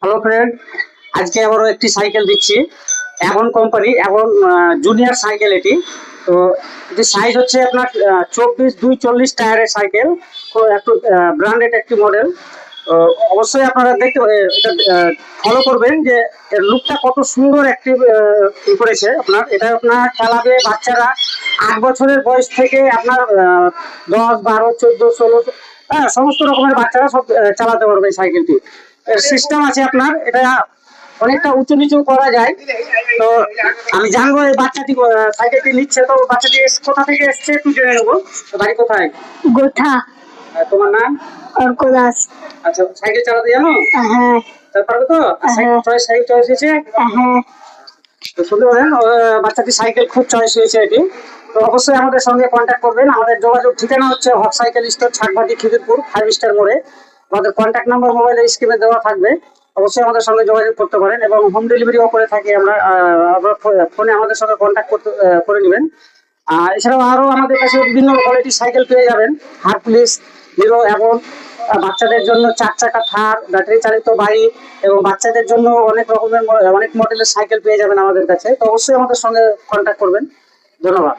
Hello friend, আজকে আবারও একটি সাইকেল দিচ্ছি। Avon company, Avon junior cycle এটি। তো এটি সাইজ হচ্ছে আপনার 24-240 টায়ারের সাইকেল। তো একটু ব্র্যান্ডেড একটি মডেল। তো অবশ্যই আপনারা দেখতে এটা ফলো করবেন যে এর লুকটা কত সুন্দর একটি করেছে। আপনার এটা আপনার চালাবে বাচ্চারা 8 বছরের বয়স থেকে আপনার 10, 12, 14, 16, হ্যাঁ, সমস্ত রকমের বাচ্চারা সব চালাতে পারবে এই সাইকেলটি। সিস্টেম আছে আপনার, এটা অনেকটা উঁচু নিচু করা যায়। তো আমি জানবো এই বাচ্চাটি সাইকেলটি নিচ্ছে, তো বাচ্চাটি কোথা থেকে এসছে একটু জেনে নেবো। তো বাড়ি কোথায়? গোথা। তোমার নাম? অর্ক দাস। আচ্ছা, সাইকেল চালাতে জানো? হ্যাঁ। পারবে তো? সাইকেল চয়েস হয়েছে? হ্যাঁ। তো শুনতে পারেন, বাচ্চাটি সাইকেল খুব চয়েস হয়েছে এটি। তো অবশ্যই আমাদের সঙ্গে কন্ট্যাক্ট করবেন। আমাদের যোগাযোগ ঠিকানা হচ্ছে হক সাইকেল স্টোর, ছাটভাটি, খিদিরপুর, 5 স্টার মোড়ে। আমাদের কন্ট্যাক্ট নাম্বার মোবাইলের স্ক্রিনে দেওয়া থাকবে। অবশ্যই আমাদের সঙ্গে যোগাযোগ করতে পারেন এবং হোম ডেলিভারিও করে থাকি আমরা। ফোনে আমাদের সঙ্গে কন্ট্যাক্ট করে নেবেন। এছাড়াও আরও আমাদের কাছে বিভিন্ন কোয়ালিটির সাইকেল পেয়ে যাবেন। হারকুলিস, হিরো, এবং বাচ্চাদের জন্য 4 চাকা থার, ব্যাটারি চালিত বাইক, এবং বাচ্চাদের জন্য অনেক রকমের অনেক মডেলের সাইকেল পেয়ে যাবেন আমাদের কাছে। তো অবশ্যই আমাদের সঙ্গে কন্ট্যাক্ট করবেন। ধন্যবাদ।